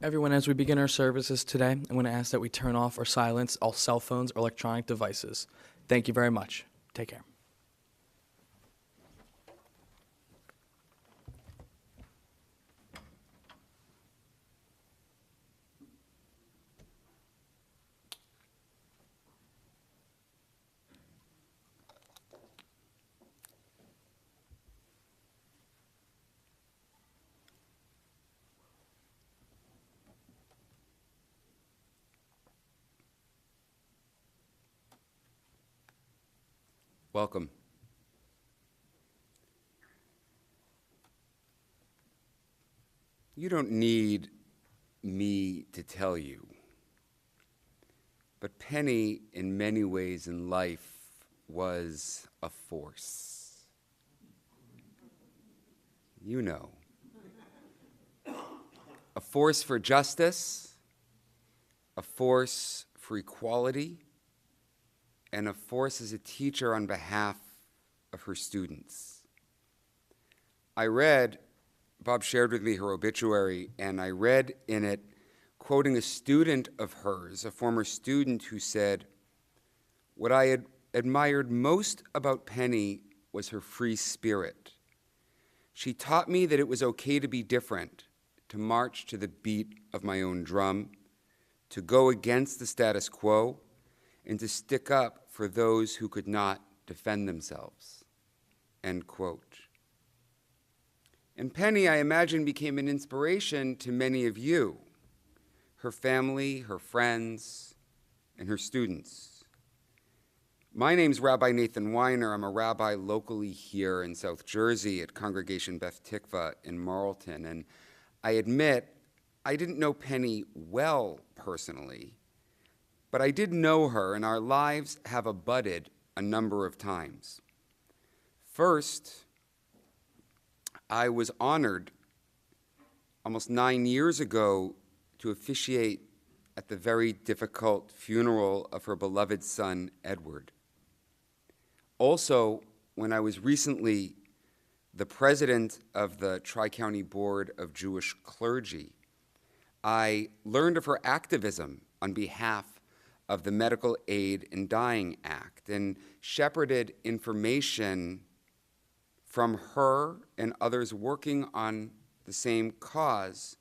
Everyone, as we begin our services today, I'm going to ask that we turn off or silence all cell phones or electronic devices. Thank you very much. Take care. Welcome. You don't need me to tell you, but Penny, in many ways in life, was a force. You know. A force for justice, a force for equality, and a force as a teacher on behalf of her students. Bob shared with me her obituary, and I read in it, quoting a student of hers, a former student who said, "What I had admired most about Penny was her free spirit. She taught me that it was okay to be different, to march to the beat of my own drum, to go against the status quo, and to stick up for those who could not defend themselves." End quote. And Penny, I imagine, became an inspiration to many of you, her family, her friends, and her students. My name's Rabbi Nathan Weiner. I'm a rabbi locally here in South Jersey at Congregation Beth Tikva in Marlton. And I admit, I didn't know Penny well personally, but I did know her, and our lives have abutted a number of times. First, I was honored almost 9 years ago to officiate at the very difficult funeral of her beloved son, Edward. Also, when I was recently the president of the Tri-County Board of Jewish Clergy, I learned of her activism on behalf of the Medical Aid in Dying Act and shepherded information from her and others working on the same cause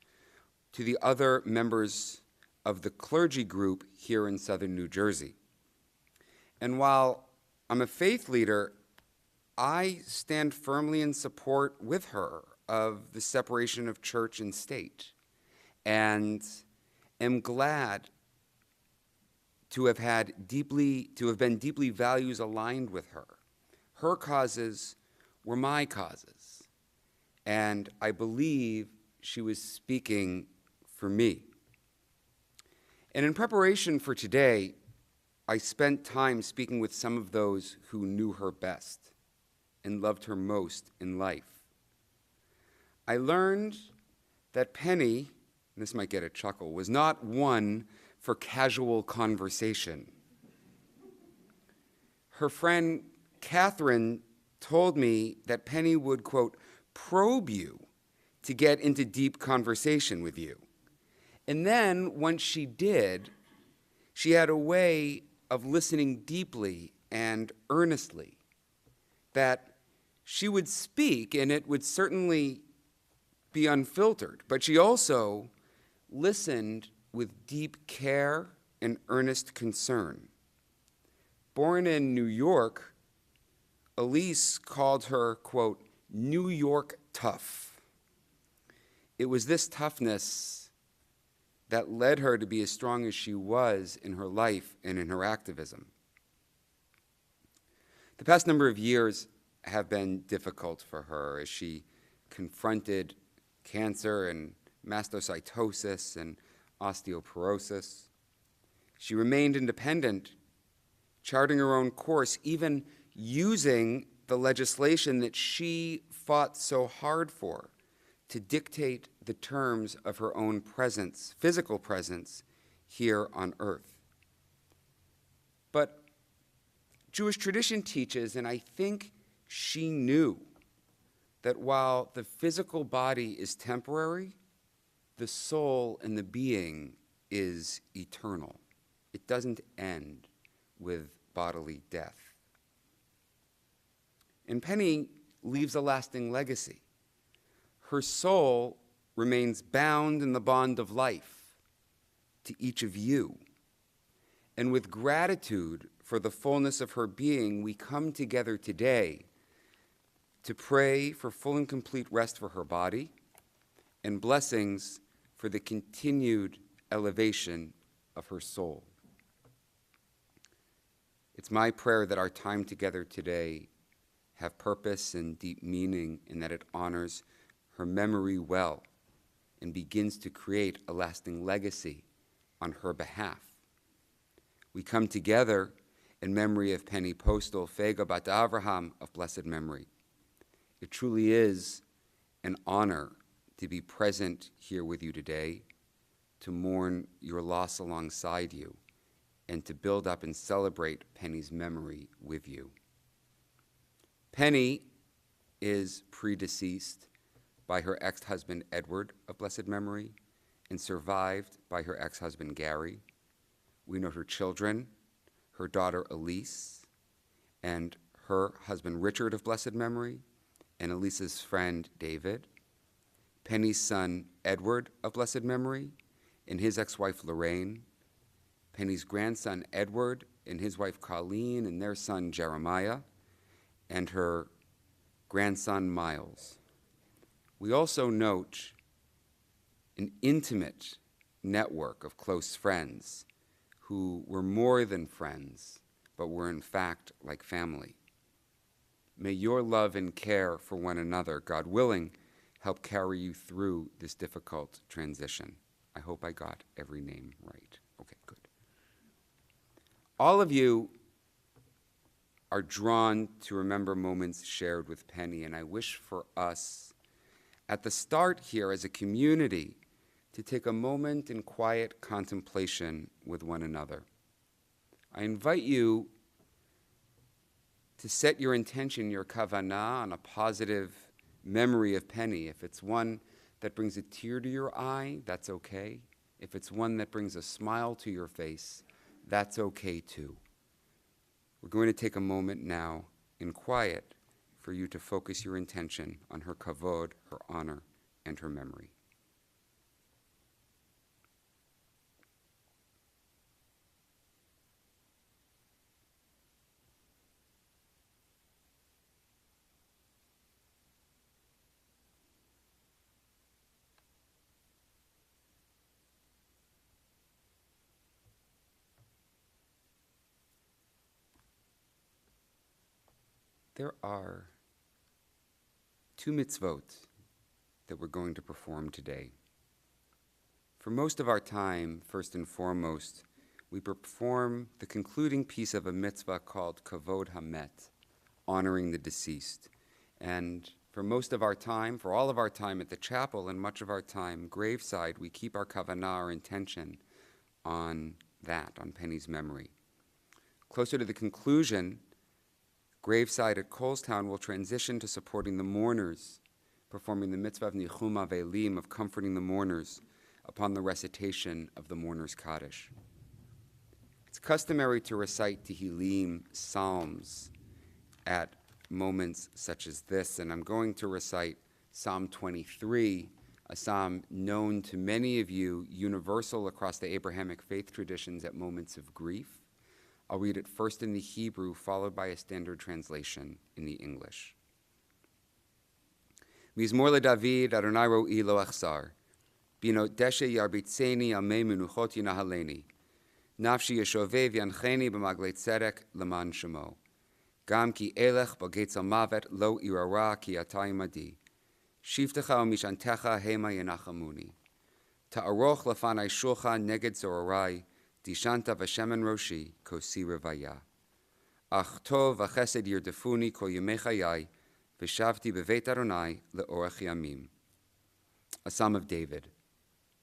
to the other members of the clergy group here in southern New Jersey. And while I'm a faith leader, I stand firmly in support with her of the separation of church and state, and am glad to have been deeply values aligned with her. Her causes were my causes, and I believe she was speaking for me. And in preparation for today, I spent time speaking with some of those who knew her best and loved her most in life. I learned that Penny, and this might get a chuckle, was not one for casual conversation. Her friend Catherine told me that Penny would, quote, probe you to get into deep conversation with you. And then, once she did, she had a way of listening deeply and earnestly, that she would speak, and it would certainly be unfiltered, but she also listened with deep care and earnest concern. Born in New York, Elise called her, quote, New York tough. It was this toughness that led her to be as strong as she was in her life and in her activism. The past number of years have been difficult for her as she confronted cancer and mastocytosis and osteoporosis. She remained independent, charting her own course, even using the legislation that she fought so hard for to dictate the terms of her own presence, physical presence, here on earth. But Jewish tradition teaches, and I think she knew, that while the physical body is temporary, the soul and the being is eternal. It doesn't end with bodily death. And Penny leaves a lasting legacy. Her soul remains bound in the bond of life to each of you. And with gratitude for the fullness of her being, we come together today to pray for full and complete rest for her body and blessings for the continued elevation of her soul. It's my prayer that our time together today have purpose and deep meaning, and that it honors her memory well and begins to create a lasting legacy on her behalf. We come together in memory of Penny Postel, Fega Bat Avraham of blessed memory. It truly is an honor to be present here with you today, to mourn your loss alongside you, and to build up and celebrate Penny's memory with you. Penny is predeceased by her ex-husband Edward of blessed memory and survived by her ex-husband Gary. We know her children, her daughter Elise, and her husband Richard of blessed memory, and Elise's friend David, Penny's son Edward of blessed memory, and his ex-wife Lorraine, Penny's grandson Edward and his wife Colleen and their son Jeremiah, and her grandson Miles. We also note an intimate network of close friends who were more than friends, but were in fact like family. May your love and care for one another, God willing, help carry you through this difficult transition. I hope I got every name right. Okay, good. All of you are drawn to remember moments shared with Penny, and I wish for us at the start here as a community to take a moment in quiet contemplation with one another. I invite you to set your intention, your kavanah, on a positive memory of Penny. If it's one that brings a tear to your eye, that's okay. If it's one that brings a smile to your face, that's okay too. We're going to take a moment now in quiet for you to focus your intention on her kavod, her honor, and her memory. There are two mitzvot that we're going to perform today. For most of our time, first and foremost, we perform the concluding piece of a mitzvah called Kavod Hamet, honoring the deceased. And for most of our time, for all of our time at the chapel and much of our time graveside, we keep our kavanah, our intention, on that, on Penny's memory. Closer to the conclusion, graveside at Colestown will transition to supporting the mourners, performing the mitzvah of Nichum Avelim, of comforting the mourners upon the recitation of the mourner's Kaddish. It's customary to recite Tehillim, Psalms, at moments such as this, and I'm going to recite Psalm 23, a psalm known to many of you, universal across the Abrahamic faith traditions at moments of grief. I'll read it first in the Hebrew, followed by a standard translation in the English. Mizmor leDavid, Adonai ro'i lo achsar. Binot deshe yarbitzeni al mei menuchot yinahaleni. Nafshi yeshovev yancheni b'maglei tzedek leman shemo. Gam ki elech b'getz al mavet lo irara ki atay madi. Shiftecha u'mishantecha hema yenachamuni. Ta'aroch lefanai shulchan neged zorarai. Dishanta v'shemen roshi kosi revaya. Ach tov v'chesed yirdefuni kol yemei chayai v'shavti b'veit Adonai le'orach yamim. A Psalm of David.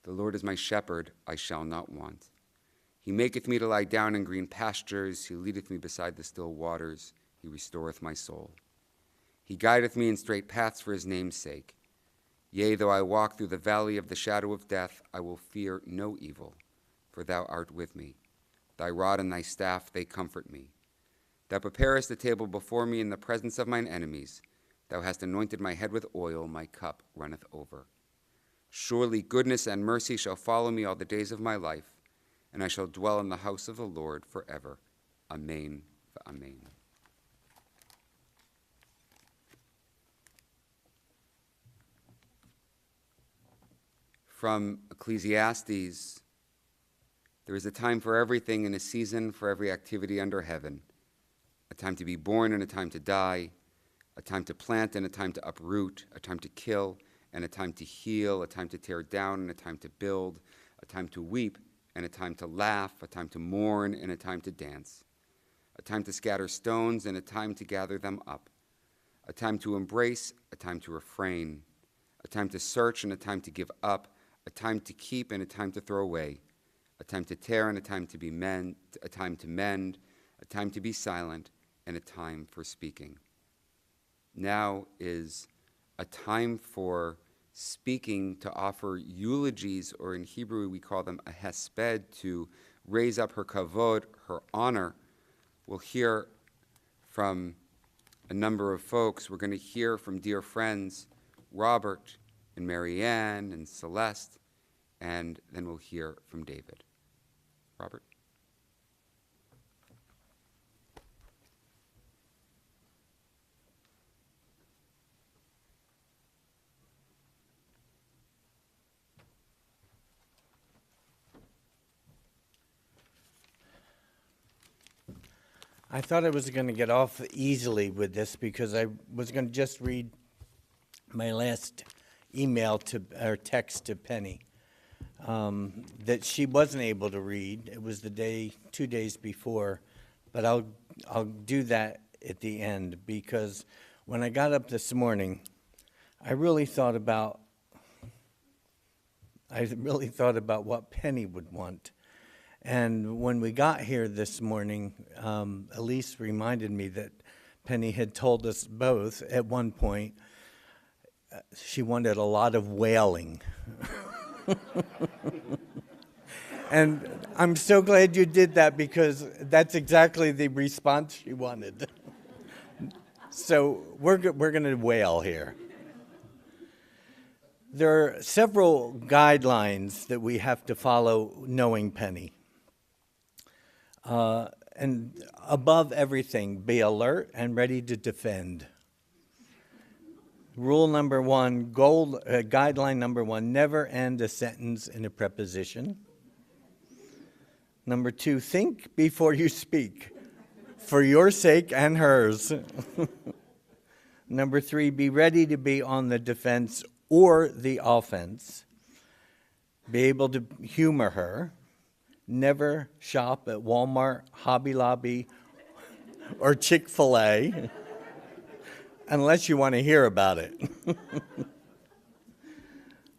The Lord is my shepherd, I shall not want. He maketh me to lie down in green pastures. He leadeth me beside the still waters. He restoreth my soul. He guideth me in straight paths for his name's sake. Yea, though I walk through the valley of the shadow of death, I will fear no evil, for thou art with me. Thy rod and thy staff, they comfort me. Thou preparest a table before me in the presence of mine enemies. Thou hast anointed my head with oil, my cup runneth over. Surely goodness and mercy shall follow me all the days of my life, and I shall dwell in the house of the Lord forever. Amen. Amen. From Ecclesiastes, there is a time for everything and a season for every activity under heaven, a time to be born and a time to die, a time to plant and a time to uproot, a time to kill and a time to heal, a time to tear down and a time to build, a time to weep and a time to laugh, a time to mourn and a time to dance, a time to scatter stones and a time to gather them up, a time to embrace, a time to refrain, a time to search and a time to give up, a time to keep and a time to throw away, a time to tear and a time to be mend, a time to mend, a time to be silent, and a time for speaking. Now is a time for speaking, to offer eulogies, or in Hebrew we call them a hesped, to raise up her kavod, her honor. We'll hear from a number of folks. We're going to hear from dear friends Robert and Marianne and Celeste, and then we'll hear from David. Robert? I thought I was going to get off easily with this because I was going to just read my last email to or text to Penny that she wasn't able to read. It was the 2 days before, but I'll do that at the end, because when I got up this morning, I really thought about what Penny would want. And when we got here this morning, Elise reminded me that Penny had told us both at one point she wanted a lot of wailing. And I'm so glad you did that, because that's exactly the response she wanted. So we're going to wail here. There are several guidelines that we have to follow knowing Penny. And above everything, be alert and ready to defend. Rule number one, guideline number one, never end a sentence in a preposition. Number two, think before you speak, for your sake and hers. Number three, be ready to be on the defense or the offense. Be able to humor her. Never shop at Walmart, Hobby Lobby, or Chick-fil-A unless you want to hear about it.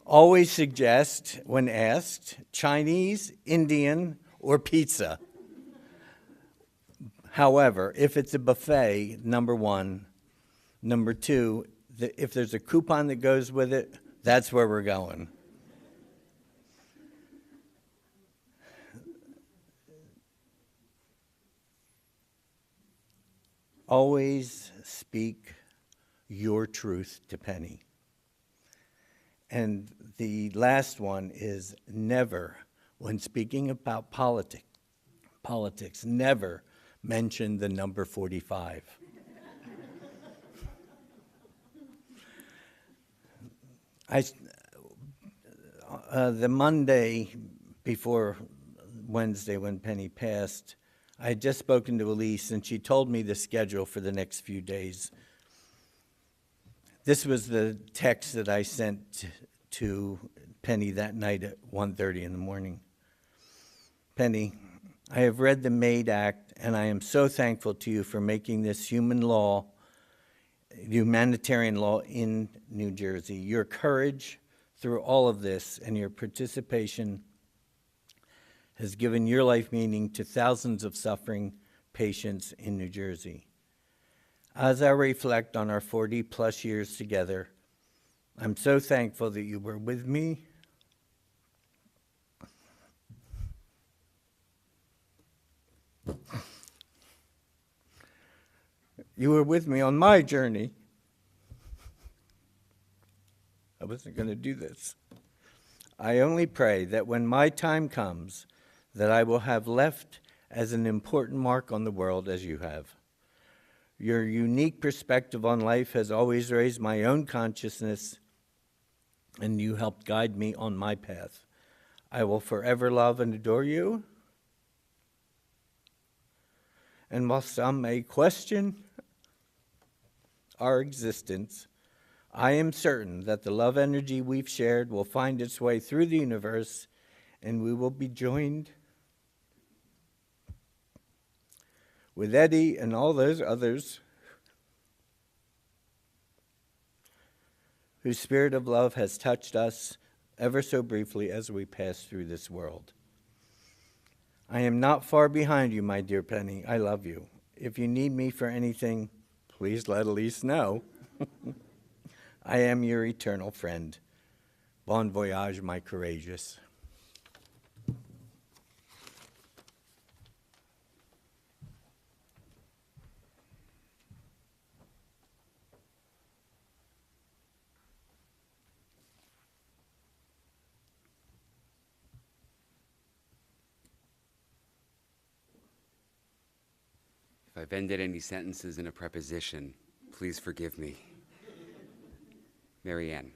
Always suggest, when asked, Chinese, Indian, or pizza. However, if it's a buffet, number one. Number two, if there's a coupon that goes with it, that's where we're going. Always speak your truth to Penny. And the last one is never, when speaking about politics, never mention the number 45. The Monday before Wednesday, when Penny passed, I had just spoken to Elise, and she told me the schedule for the next few days. This was the text that I sent to Penny that night at 1:30 in the morning. Penny, I have read the MAID Act, and I am so thankful to you for making this humanitarian law in New Jersey. Your courage through all of this and your participation has given your life meaning to thousands of suffering patients in New Jersey. As I reflect on our 40-plus years together, I'm so thankful that you were with me. You were with me on my journey. I wasn't going to do this. I only pray that when my time comes, that I will have left as an important mark on the world as you have. Your unique perspective on life has always raised my own consciousness, and you helped guide me on my path. I will forever love and adore you. And while some may question our existence, I am certain that the love energy we've shared will find its way through the universe, and we will be joined with Eddie and all those others whose spirit of love has touched us ever so briefly as we pass through this world. I am not far behind you, my dear Penny. I love you. If you need me for anything, please let Elise know. I am your eternal friend. Bon voyage, my courageous. If I've ended any sentences in a preposition, please forgive me. Mary Ann.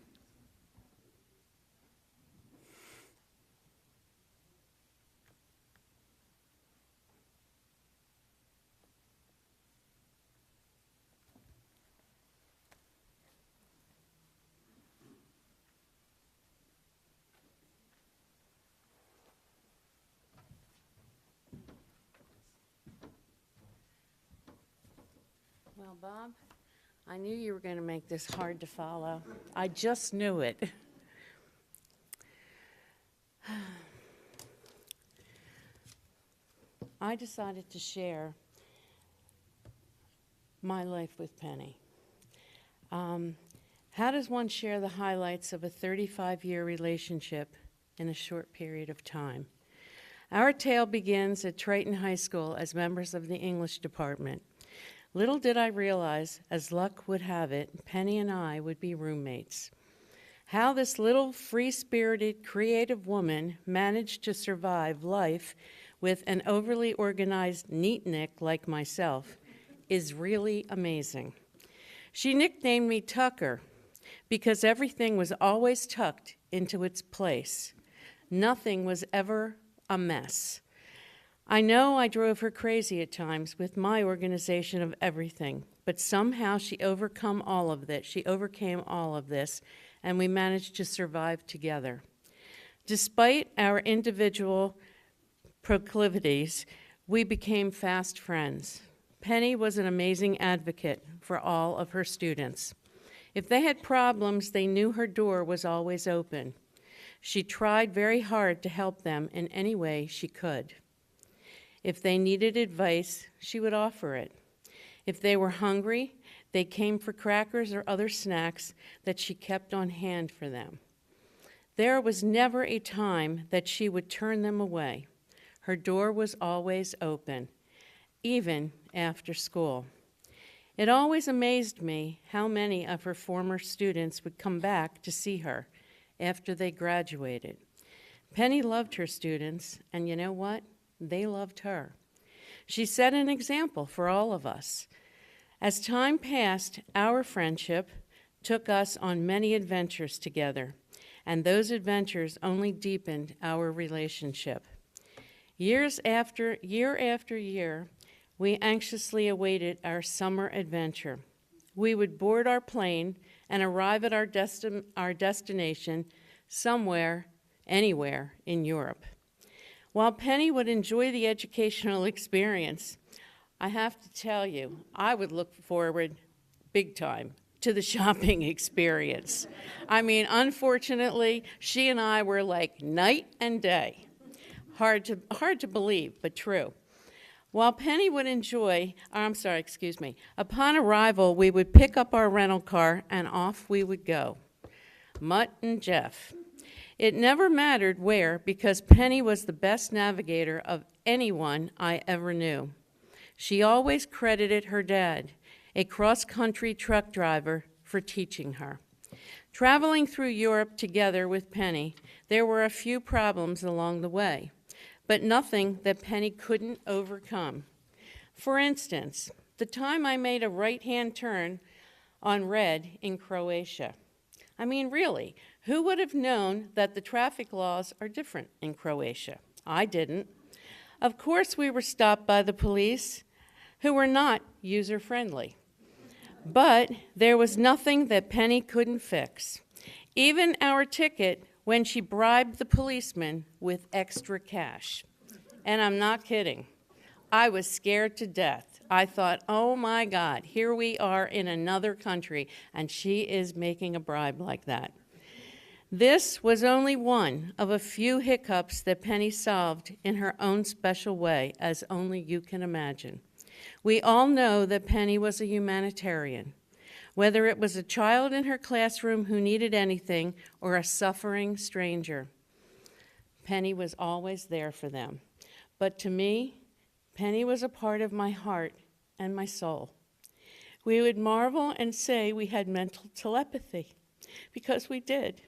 Well, Bob, I knew you were going to make this hard to follow. I just knew it. I decided to share my life with Penny. How does one share the highlights of a 35-year relationship in a short period of time? Our tale begins at Triton High School as members of the English department. Little did I realize, as luck would have it, Penny and I would be roommates. How this little free-spirited, creative woman managed to survive life with an overly organized neatnik like myself is really amazing. She nicknamed me Tucker because everything was always tucked into its place. Nothing was ever a mess. I know I drove her crazy at times with my organization of everything, but somehow she overcame all of this, and we managed to survive together. Despite our individual proclivities, we became fast friends. Penny was an amazing advocate for all of her students. If they had problems, they knew her door was always open. She tried very hard to help them in any way she could. If they needed advice, she would offer it. If they were hungry, they came for crackers or other snacks that she kept on hand for them. There was never a time that she would turn them away. Her door was always open, even after school. It always amazed me how many of her former students would come back to see her after they graduated. Penny loved her students, and you know what? They loved her. She set an example for all of us. As time passed, our friendship took us on many adventures together, and those adventures only deepened our relationship. Year after year, we anxiously awaited our summer adventure. We would board our plane and arrive at our destination somewhere, anywhere in Europe. While Penny would enjoy the educational experience, I have to tell you, I would look forward big time to the shopping experience. I mean, unfortunately, she and I were like night and day. Hard to believe, but true. While Penny would upon arrival, we would pick up our rental car and off we would go. Mutt and Jeff. It never mattered where, because Penny was the best navigator of anyone I ever knew. She always credited her dad, a cross-country truck driver, for teaching her. Traveling through Europe together with Penny, there were a few problems along the way, but nothing that Penny couldn't overcome. For instance, the time I made a right-hand turn on red in Croatia. I mean, really, who would have known that the traffic laws are different in Croatia? I didn't. Of course, we were stopped by the police, who were not user-friendly. But there was nothing that Penny couldn't fix. Even our ticket when she bribed the policeman with extra cash. And I'm not kidding. I was scared to death. I thought, oh my God, here we are in another country, and she is making a bribe like that. This was only one of a few hiccups that Penny solved in her own special way, as only you can imagine. We all know that Penny was a humanitarian, whether it was a child in her classroom who needed anything or a suffering stranger. Penny was always there for them. But to me, Penny was a part of my heart and my soul. We would marvel and say we had mental telepathy, because we did.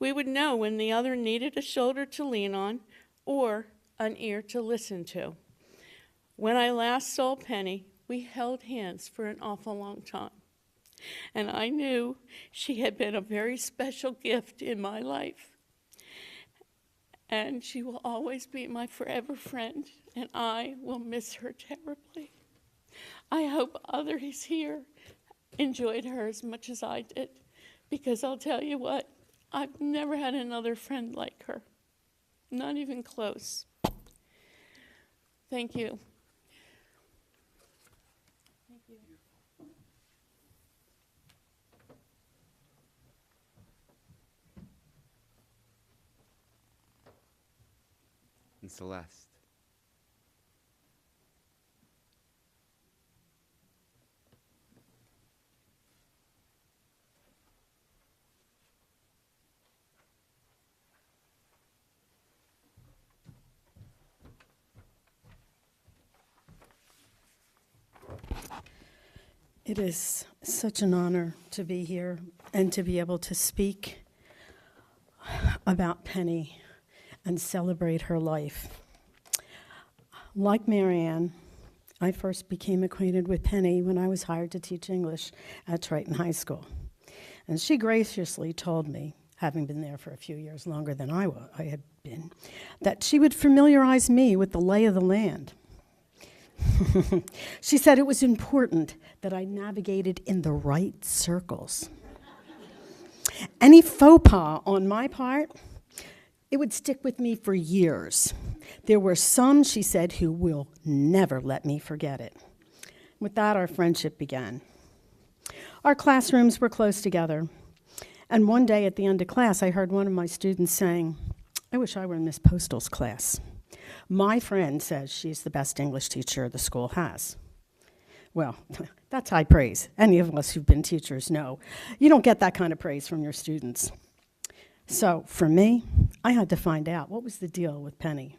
We would know when the other needed a shoulder to lean on or an ear to listen to. When I last saw Penny, we held hands for an awful long time. And I knew she had been a very special gift in my life. And she will always be my forever friend, and I will miss her terribly. I hope others here enjoyed her as much as I did, because I'll tell you what, I've never had another friend like her, not even close. Thank you. And Celeste. It is such an honor to be here and to be able to speak about Penny and celebrate her life. Like Marianne, I first became acquainted with Penny when I was hired to teach English at Triton High School. And she graciously told me, having been there for a few years longer than I had been, that she would familiarize me with the lay of the land. She said it was important that I navigated in the right circles. Any faux pas on my part, it would stick with me for years. There were some, she said, who will never let me forget it. With that, our friendship began. Our classrooms were close together, and one day at the end of class, I heard one of my students saying, "I wish I were in Miss Postel's class. My friend says she's the best English teacher the school has." Well, that's high praise. Any of us who've been teachers know you don't get that kind of praise from your students. So for me, I had to find out what was the deal with Penny.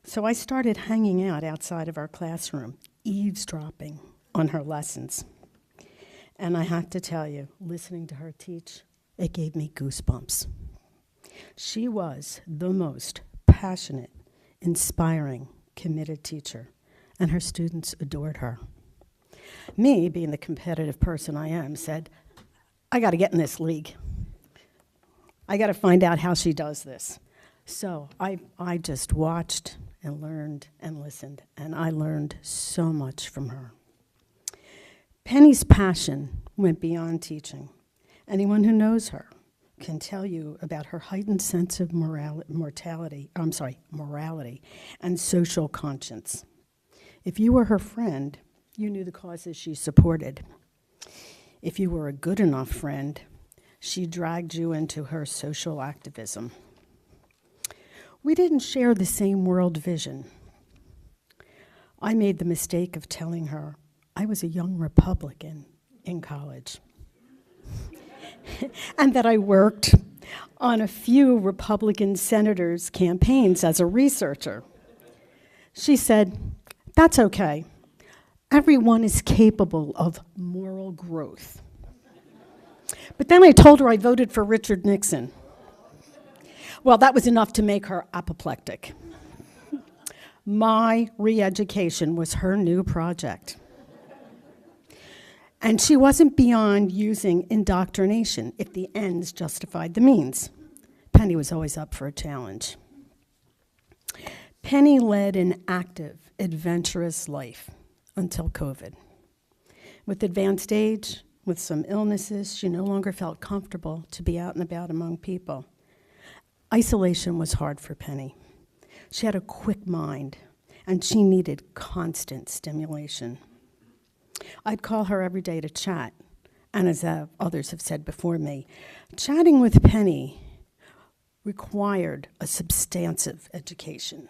So I started hanging out outside of our classroom, eavesdropping on her lessons. And I have to tell you, listening to her teach, it gave me goosebumps. She was the most passionate, inspiring, committed teacher, and her students adored her. Me, being the competitive person I am, said, I got to get in this league. I got to find out how she does this. So I just watched and learned and listened, and I learned so much from her. Penny's passion went beyond teaching. Anyone who knows her can tell you about her heightened sense of morality and social conscience. If you were her friend, you knew the causes she supported. If you were a good enough friend, she dragged you into her social activism. We didn't share the same world vision. I made the mistake of telling her I was a young Republican in college. and that I worked on a few Republican senators' campaigns as a researcher. She said, "That's okay. Everyone is capable of moral growth." But then I told her I voted for Richard Nixon. Well, that was enough to make her apoplectic. My re-education was her new project. And she wasn't beyond using indoctrination if the ends justified the means. Penny was always up for a challenge. Penny led an active, adventurous life until COVID. With advanced age, with some illnesses, she no longer felt comfortable to be out and about among people. Isolation was hard for Penny. She had a quick mind, and she needed constant stimulation. I'd call her every day to chat, and as others have said before me, chatting with Penny required a substantive education.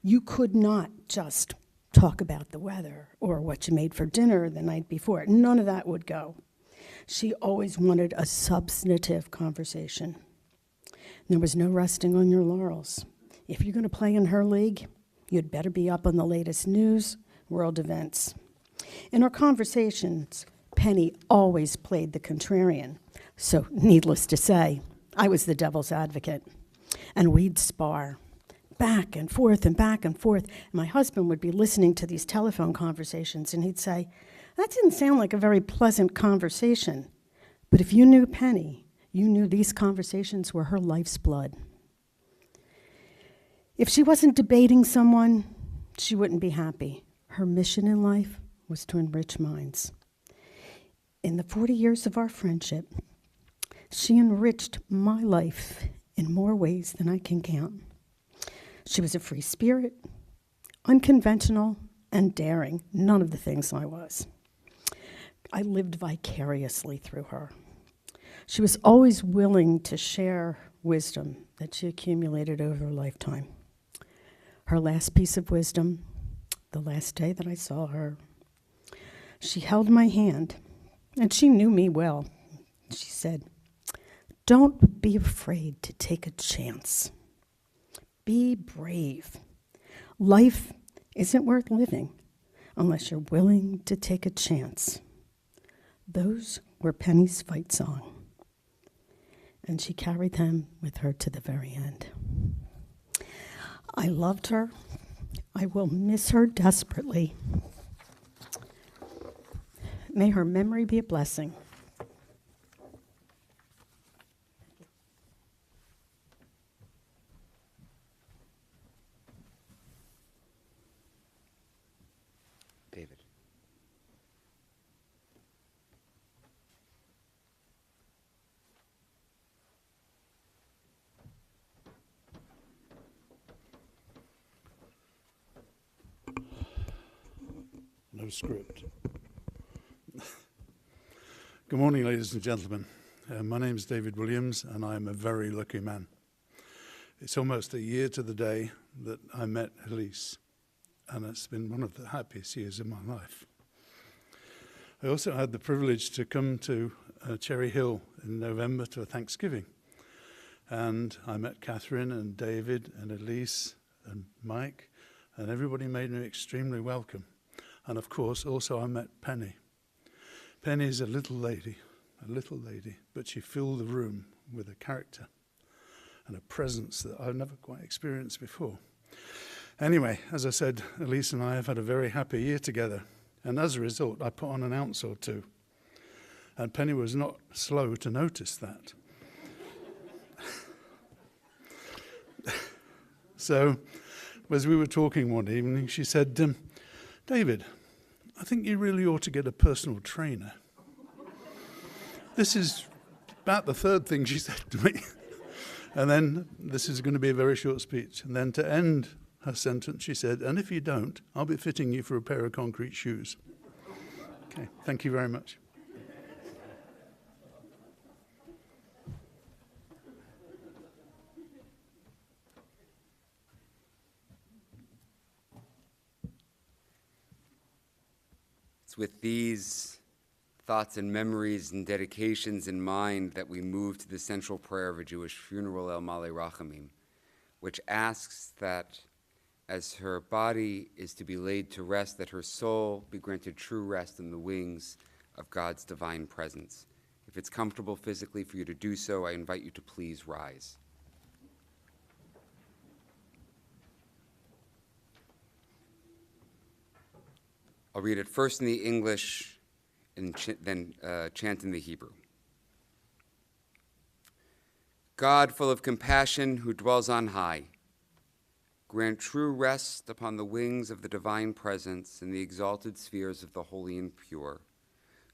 You could not just talk about the weather or what you made for dinner the night before. None of that would go. She always wanted a substantive conversation. There was no resting on your laurels. If you're going to play in her league, you'd better be up on the latest news, world events. In our conversations, Penny always played the contrarian. So, needless to say, I was the devil's advocate. And we'd spar, back and forth and back and forth. And my husband would be listening to these telephone conversations, and he'd say, "That didn't sound like a very pleasant conversation." But if you knew Penny, you knew these conversations were her life's blood. If she wasn't debating someone, she wouldn't be happy. Her mission in life was to enrich minds. In the 40 years of our friendship, she enriched my life in more ways than I can count. She was a free spirit, unconventional, and daring, none of the things I was. I lived vicariously through her. She was always willing to share wisdom that she accumulated over a lifetime. Her last piece of wisdom, the last day that I saw her, she held my hand, and she knew me well. She said, "Don't be afraid to take a chance. Be brave. Life isn't worth living unless you're willing to take a chance." Those were Penny's fight song, and she carried them with her to the very end. I loved her. I will miss her desperately. May her memory be a blessing. David. No script. Good morning, ladies and gentlemen. My name is David Williams, and I am a very lucky man. It's almost a year to the day that I met Elise, and it's been one of the happiest years of my life. I also had the privilege to come to Cherry Hill in November to a Thanksgiving, and I met Catherine and David and Elise and Mike, and everybody made me extremely welcome. And of course, also I met Penny. Penny is a little lady, but she filled the room with a character and a presence that I've never quite experienced before. Anyway, as I said, Elise and I have had a very happy year together, and as a result, I put on an ounce or two. And Penny was not slow to notice that. So, as we were talking one evening, she said, "David, I think you really ought to get a personal trainer." This is about the third thing she said to me. And then, this is going to be a very short speech. And then to end her sentence, she said, "And if you don't, I'll be fitting you for a pair of concrete shoes." Okay, thank you very much. It's with these thoughts and memories and dedications in mind that we move to the central prayer of a Jewish funeral, El Malei Rachamim, which asks that as her body is to be laid to rest, that her soul be granted true rest in the wings of God's divine presence. If it's comfortable physically for you to do so, I invite you to please rise. I'll read it first in the English and then chant in the Hebrew. God, full of compassion, who dwells on high, grant true rest upon the wings of the divine presence in the exalted spheres of the holy and pure,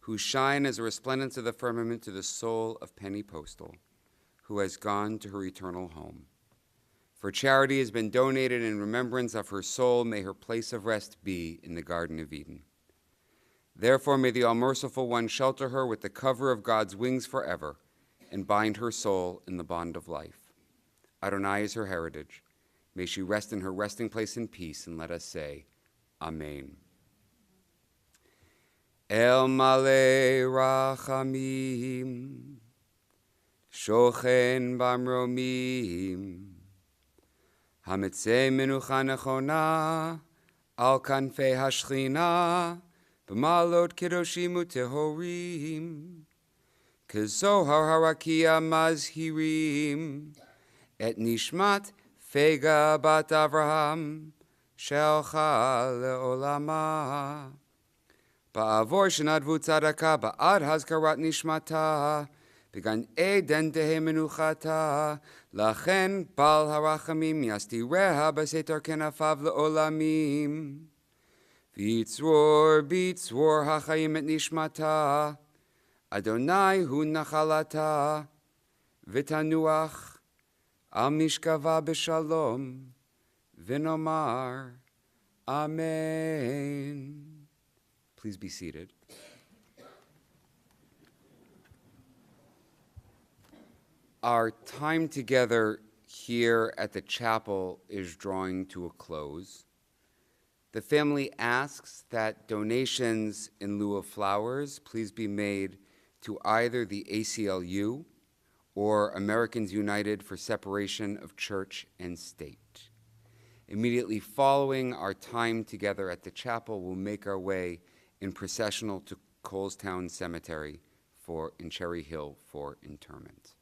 who shine as a resplendence of the firmament to the soul of Penny Postel, who has gone to her eternal home. For charity has been donated in remembrance of her soul, may her place of rest be in the Garden of Eden. Therefore, may the All-Merciful One shelter her with the cover of God's wings forever and bind her soul in the bond of life. Adonai is her heritage. May she rest in her resting place in peace, and let us say, Amen. El Malei Rachamim, Shochen Bamromim, Hamitzei Menucha Nechona, Al Kanfei Hashchina, B'malot Kedoshim Utehorim, Kezohar Harakia Mazhirim, Et Nishmat Fega Bat Avraham, Shelcha Le'olama, Ba'avor Shenadvu Tzadaka, Ba'ad Hazkarat Nishmata, Began Eden Tehe Menuchata, Lachen Bal Harachamim, Yastireha B'setar Kenafav Le'olamim, V'yitzror B'yitzror HaChayim Et Nishmata, Adonai Hu Nachalata, V'tanuach, Al Mishkava B'Shalom, V'nomar, Amen. Please be seated. Our time together here at the chapel is drawing to a close. The family asks that donations in lieu of flowers please be made to either the ACLU or Americans United for Separation of Church and State. Immediately following our time together at the chapel, we'll make our way in processional to Colestown Cemetery in Cherry Hill for interment.